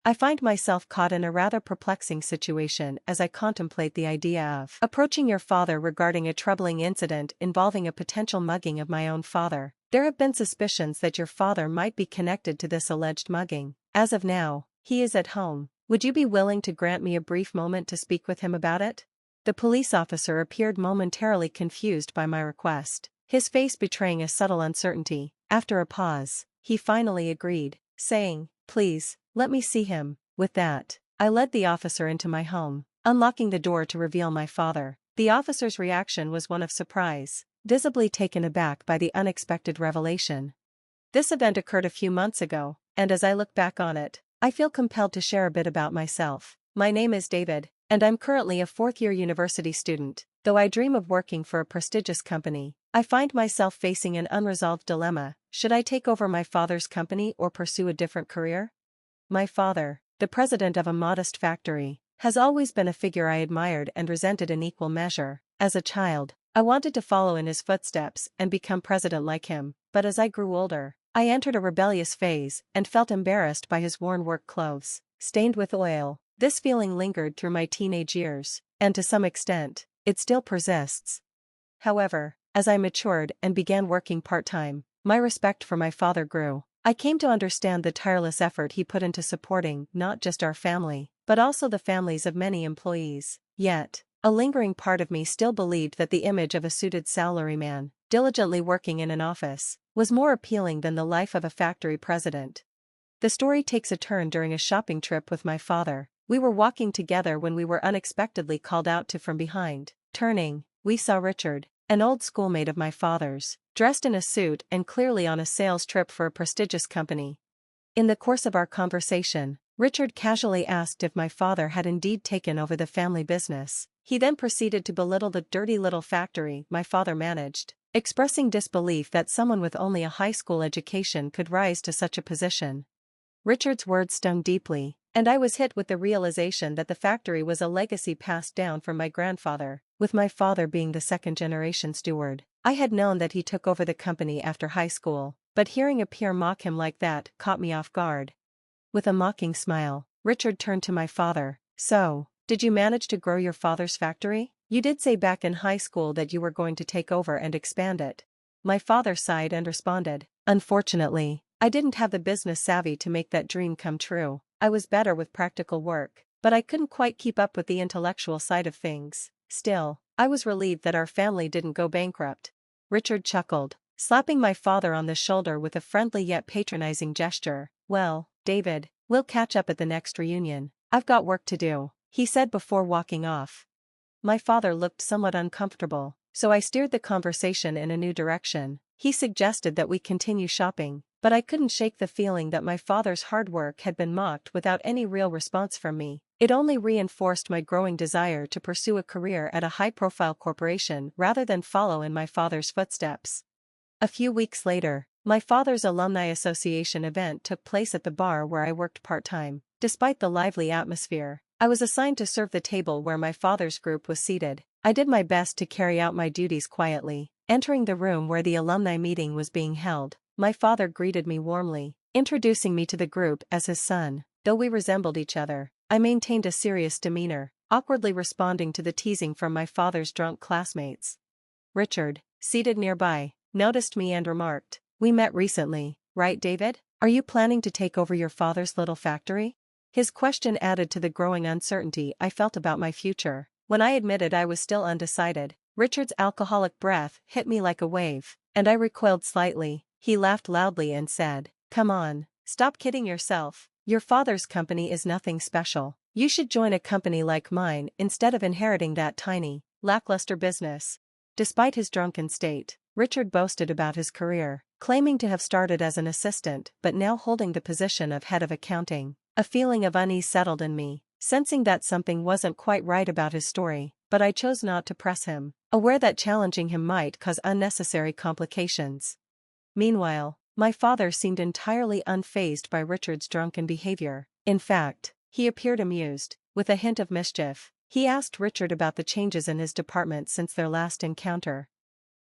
I find myself caught in a rather perplexing situation as I contemplate the idea of approaching your father regarding a troubling incident involving a potential mugging of my own father. There have been suspicions that your father might be connected to this alleged mugging. As of now, he is at home. Would you be willing to grant me a brief moment to speak with him about it? The police officer appeared momentarily confused by my request, his face betraying a subtle uncertainty. After a pause, he finally agreed, saying, "Please, let me see him." With that, I led the officer into my home, unlocking the door to reveal my father. The officer's reaction was one of surprise, visibly taken aback by the unexpected revelation. This event occurred a few months ago, and as I look back on it, I feel compelled to share a bit about myself. My name is David, and I'm currently a fourth-year university student. Though I dream of working for a prestigious company, I find myself facing an unresolved dilemma. Should I take over my father's company or pursue a different career? My father, the president of a modest factory, has always been a figure I admired and resented in equal measure. As a child, I wanted to follow in his footsteps and become president like him, but as I grew older, I entered a rebellious phase and felt embarrassed by his worn work clothes, stained with oil. This feeling lingered through my teenage years, and to some extent, it still persists. However, as I matured and began working part-time, my respect for my father grew. I came to understand the tireless effort he put into supporting not just our family, but also the families of many employees. Yet, a lingering part of me still believed that the image of a suited salaryman, diligently working in an office, was more appealing than the life of a factory president. The story takes a turn during a shopping trip with my father. We were walking together when we were unexpectedly called out to from behind. Turning, we saw Richard, an old schoolmate of my father's, dressed in a suit and clearly on a sales trip for a prestigious company. In the course of our conversation, Richard casually asked if my father had indeed taken over the family business. He then proceeded to belittle the dirty little factory my father managed, expressing disbelief that someone with only a high school education could rise to such a position. Richard's words stung deeply, and I was hit with the realization that the factory was a legacy passed down from my grandfather, with my father being the second-generation steward. I had known that he took over the company after high school, but hearing a peer mock him like that caught me off guard. With a mocking smile, Richard turned to my father. "So, did you manage to grow your father's factory? You did say back in high school that you were going to take over and expand it." My father sighed and responded, "Unfortunately, I didn't have the business savvy to make that dream come true. I was better with practical work, but I couldn't quite keep up with the intellectual side of things. Still, I was relieved that our family didn't go bankrupt." Richard chuckled, slapping my father on the shoulder with a friendly yet patronizing gesture. "Well, David, we'll catch up at the next reunion. I've got work to do," he said before walking off. My father looked somewhat uncomfortable, so I steered the conversation in a new direction. He suggested that we continue shopping, but I couldn't shake the feeling that my father's hard work had been mocked without any real response from me. It only reinforced my growing desire to pursue a career at a high-profile corporation rather than follow in my father's footsteps. A few weeks later, my father's Alumni Association event took place at the bar where I worked part-time. Despite the lively atmosphere, I was assigned to serve the table where my father's group was seated. I did my best to carry out my duties quietly. Entering the room where the alumni meeting was being held, my father greeted me warmly, introducing me to the group as his son. Though we resembled each other, I maintained a serious demeanor, awkwardly responding to the teasing from my father's drunk classmates. Richard, seated nearby, noticed me and remarked, "We met recently, right, David? Are you planning to take over your father's little factory?" His question added to the growing uncertainty I felt about my future. When I admitted I was still undecided, Richard's alcoholic breath hit me like a wave, and I recoiled slightly. He laughed loudly and said, "Come on, stop kidding yourself. Your father's company is nothing special. You should join a company like mine instead of inheriting that tiny, lackluster business." Despite his drunken state, Richard boasted about his career, claiming to have started as an assistant but now holding the position of head of accounting. A feeling of unease settled in me, sensing that something wasn't quite right about his story, but I chose not to press him, aware that challenging him might cause unnecessary complications. Meanwhile, my father seemed entirely unfazed by Richard's drunken behavior. In fact, he appeared amused, with a hint of mischief. He asked Richard about the changes in his department since their last encounter.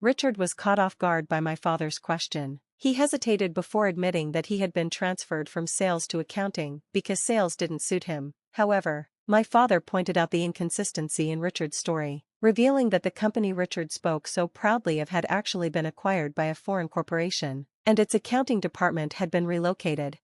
Richard was caught off guard by my father's question. He hesitated before admitting that he had been transferred from sales to accounting because sales didn't suit him. However, my father pointed out the inconsistency in Richard's story, revealing that the company Richard spoke so proudly of had actually been acquired by a foreign corporation, and its accounting department had been relocated.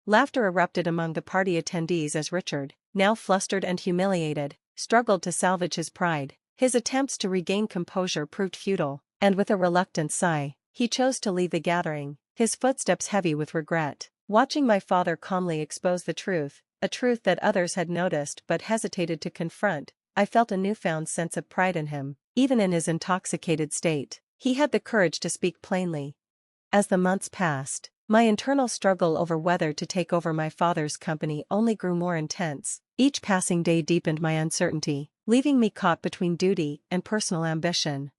Laughter erupted among the party attendees as Richard, now flustered and humiliated, struggled to salvage his pride. His attempts to regain composure proved futile, and with a reluctant sigh, he chose to leave the gathering, his footsteps heavy with regret. Watching my father calmly expose the truth, a truth that others had noticed but hesitated to confront, I felt a newfound sense of pride in him, even in his intoxicated state. He had the courage to speak plainly. As the months passed, my internal struggle over whether to take over my father's company only grew more intense. Each passing day deepened my uncertainty, leaving me caught between duty and personal ambition.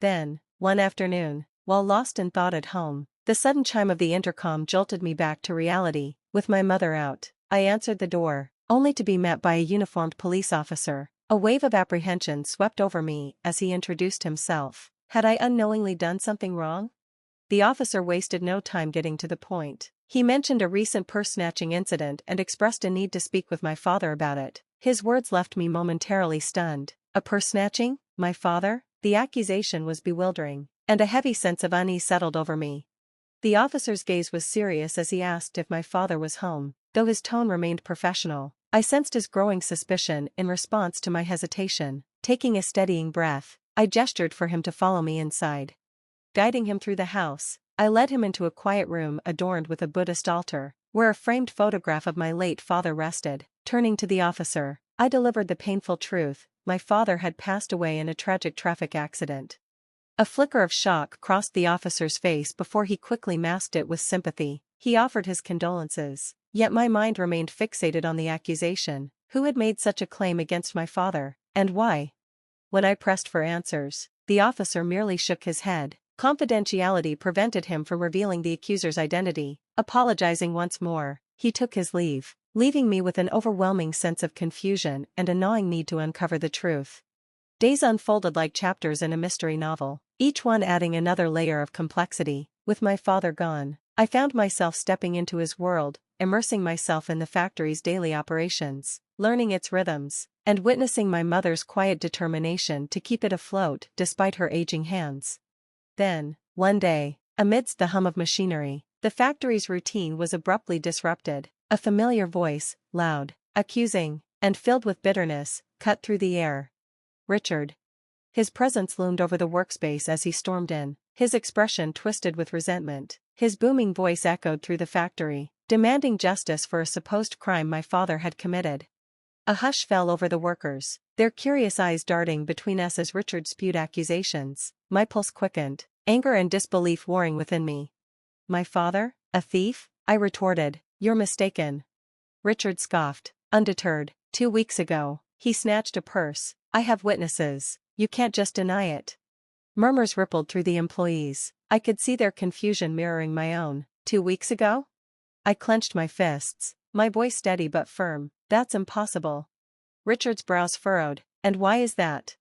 Then, one afternoon, while lost in thought at home, the sudden chime of the intercom jolted me back to reality. With my mother out, I answered the door, only to be met by a uniformed police officer. A wave of apprehension swept over me as he introduced himself. Had I unknowingly done something wrong? The officer wasted no time getting to the point. He mentioned a recent purse-snatching incident and expressed a need to speak with my father about it. His words left me momentarily stunned. A purse-snatching? My father? The accusation was bewildering, and a heavy sense of unease settled over me. The officer's gaze was serious as he asked if my father was home, though his tone remained professional. I sensed his growing suspicion in response to my hesitation. Taking a steadying breath, I gestured for him to follow me inside. Guiding him through the house, I led him into a quiet room adorned with a Buddhist altar, where a framed photograph of my late father rested. Turning to the officer, I delivered the painful truth: my father had passed away in a tragic traffic accident. A flicker of shock crossed the officer's face before he quickly masked it with sympathy. He offered his condolences, yet my mind remained fixated on the accusation. Who had made such a claim against my father, and why? When I pressed for answers, the officer merely shook his head. Confidentiality prevented him from revealing the accuser's identity. Apologizing once more, he took his leave, leaving me with an overwhelming sense of confusion and a gnawing need to uncover the truth. Days unfolded like chapters in a mystery novel, each one adding another layer of complexity. With my father gone, I found myself stepping into his world, immersing myself in the factory's daily operations, learning its rhythms, and witnessing my mother's quiet determination to keep it afloat despite her aging hands. Then, one day, amidst the hum of machinery, the factory's routine was abruptly disrupted. A familiar voice, loud, accusing, and filled with bitterness, cut through the air. Richard. His presence loomed over the workspace as he stormed in, his expression twisted with resentment. His booming voice echoed through the factory, demanding justice for a supposed crime my father had committed. A hush fell over the workers, their curious eyes darting between us as Richard spewed accusations. My pulse quickened, anger and disbelief warring within me. My father? A thief? I retorted. You're mistaken. Richard scoffed, undeterred. 2 weeks ago, he snatched a purse. I have witnesses. You can't just deny it. Murmurs rippled through the employees. I could see their confusion mirroring my own. 2 weeks ago? I clenched my fists, my voice steady but firm. That's impossible. Richard's brows furrowed. And why is that?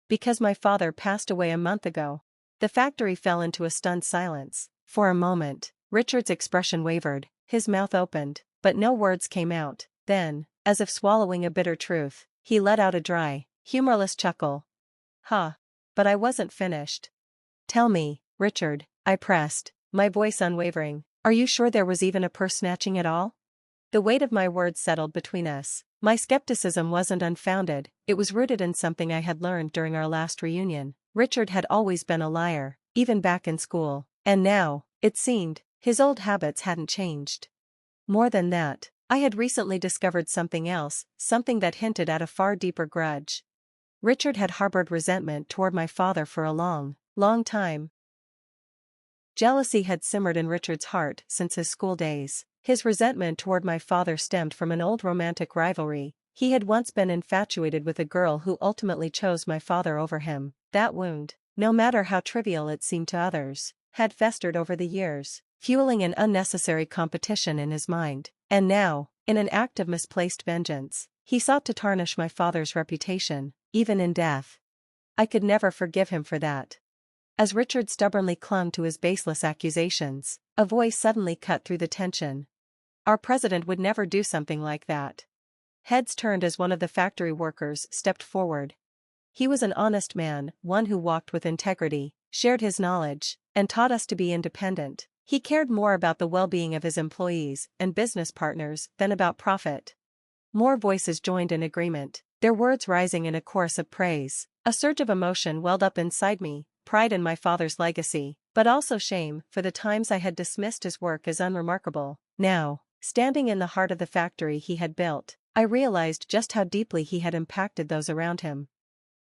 Because my father passed away a month ago. The factory fell into a stunned silence. For a moment, Richard's expression wavered, his mouth opened, but no words came out. Then, as if swallowing a bitter truth, he let out a dry, humorless chuckle. Huh. But I wasn't finished. Tell me, Richard, I pressed, my voice unwavering. Are you sure there was even a purse snatching at all? The weight of my words settled between us. My skepticism wasn't unfounded, it was rooted in something I had learned during our last reunion. Richard had always been a liar, even back in school. And now, it seemed, his old habits hadn't changed. More than that, I had recently discovered something else, something that hinted at a far deeper grudge. Richard had harbored resentment toward my father for a long time. Jealousy had simmered in Richard's heart since his school days. His resentment toward my father stemmed from an old romantic rivalry. He had once been infatuated with a girl who ultimately chose my father over him. That wound, no matter how trivial it seemed to others, had festered over the years, fueling an unnecessary competition in his mind. And now, in an act of misplaced vengeance, he sought to tarnish my father's reputation, even in death. I could never forgive him for that. As Richard stubbornly clung to his baseless accusations, a voice suddenly cut through the tension. Our president would never do something like that. Heads turned as one of the factory workers stepped forward. He was an honest man, one who walked with integrity, shared his knowledge, and taught us to be independent. He cared more about the well-being of his employees and business partners than about profit. More voices joined in agreement, their words rising in a chorus of praise. A surge of emotion welled up inside me, pride in my father's legacy, but also shame for the times I had dismissed his work as unremarkable. Now, standing in the heart of the factory he had built, I realized just how deeply he had impacted those around him.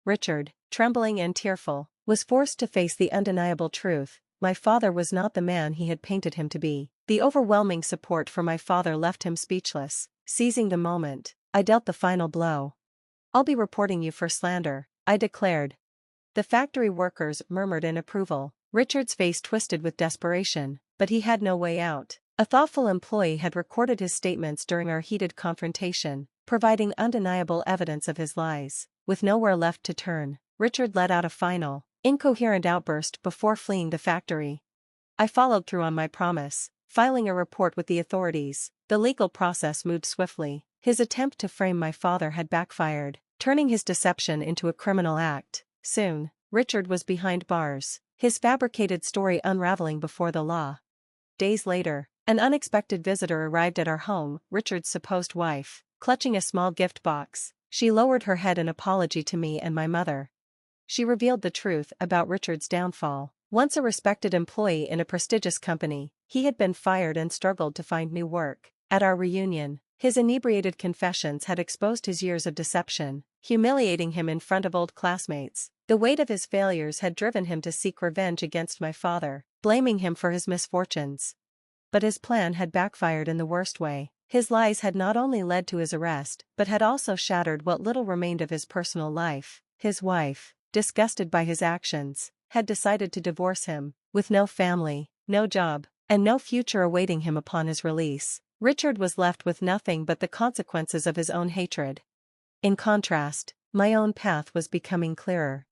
Richard, trembling and tearful, was forced to face the undeniable truth: my father was not the man he had painted him to be. The overwhelming support for my father left him speechless. Seizing the moment, I dealt the final blow. "I'll be reporting you for slander," I declared. The factory workers murmured in approval. Richard's face twisted with desperation, but he had no way out. A thoughtful employee had recorded his statements during our heated confrontation, providing undeniable evidence of his lies. With nowhere left to turn, Richard let out a final, incoherent outburst before fleeing the factory. I followed through on my promise, filing a report with the authorities. The legal process moved swiftly. His attempt to frame my father had backfired, turning his deception into a criminal act. Soon, Richard was behind bars, his fabricated story unraveling before the law. Days later, an unexpected visitor arrived at our home, Richard's supposed wife. Clutching a small gift box, she lowered her head in apology to me and my mother. She revealed the truth about Richard's downfall. Once a respected employee in a prestigious company, he had been fired and struggled to find new work. At our reunion, his inebriated confessions had exposed his years of deception, humiliating him in front of old classmates. The weight of his failures had driven him to seek revenge against my father, blaming him for his misfortunes. But his plan had backfired in the worst way. His lies had not only led to his arrest, but had also shattered what little remained of his personal life. His wife, disgusted by his actions, had decided to divorce him. With no family, no job, and no future awaiting him upon his release, Richard was left with nothing but the consequences of his own hatred. In contrast, my own path was becoming clearer.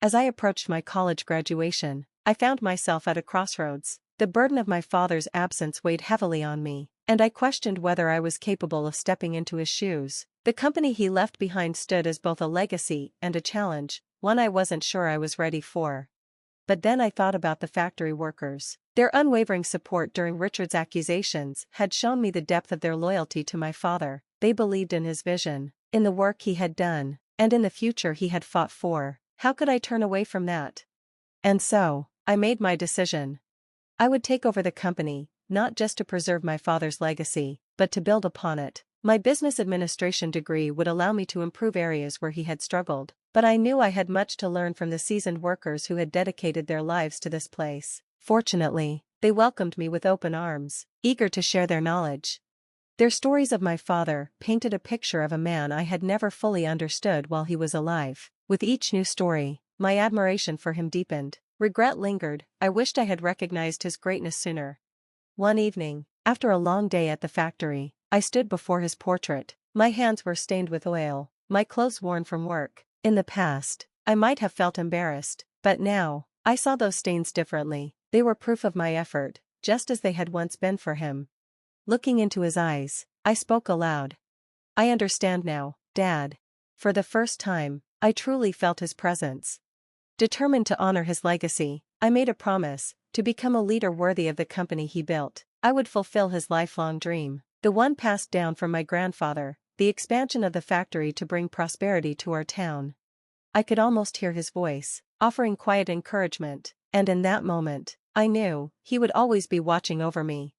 As I approached my college graduation, I found myself at a crossroads. The burden of my father's absence weighed heavily on me, and I questioned whether I was capable of stepping into his shoes. The company he left behind stood as both a legacy and a challenge, one I wasn't sure I was ready for. But then I thought about the factory workers. Their unwavering support during Richard's accusations had shown me the depth of their loyalty to my father. They believed in his vision, in the work he had done, and in the future he had fought for. How could I turn away from that? And so, I made my decision. I would take over the company, not just to preserve my father's legacy, but to build upon it. My business administration degree would allow me to improve areas where he had struggled, but I knew I had much to learn from the seasoned workers who had dedicated their lives to this place. Fortunately, they welcomed me with open arms, eager to share their knowledge. Their stories of my father painted a picture of a man I had never fully understood while he was alive. With each new story, my admiration for him deepened. Regret lingered. I wished I had recognized his greatness sooner. One evening, after a long day at the factory, I stood before his portrait. My hands were stained with oil, my clothes worn from work. In the past, I might have felt embarrassed, but now, I saw those stains differently. They were proof of my effort, just as they had once been for him. Looking into his eyes, I spoke aloud. "I understand now, Dad." For the first time, I truly felt his presence. Determined to honor his legacy, I made a promise: to become a leader worthy of the company he built. I would fulfill his lifelong dream, the one passed down from my grandfather, the expansion of the factory to bring prosperity to our town. I could almost hear his voice, offering quiet encouragement, and in that moment, I knew he would always be watching over me.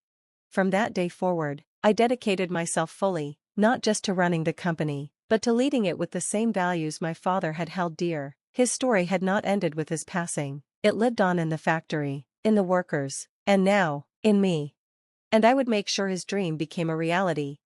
From that day forward, I dedicated myself fully, not just to running the company, but to leading it with the same values my father had held dear. His story had not ended with his passing. It lived on in the factory, in the workers, and now, in me. And I would make sure his dream became a reality.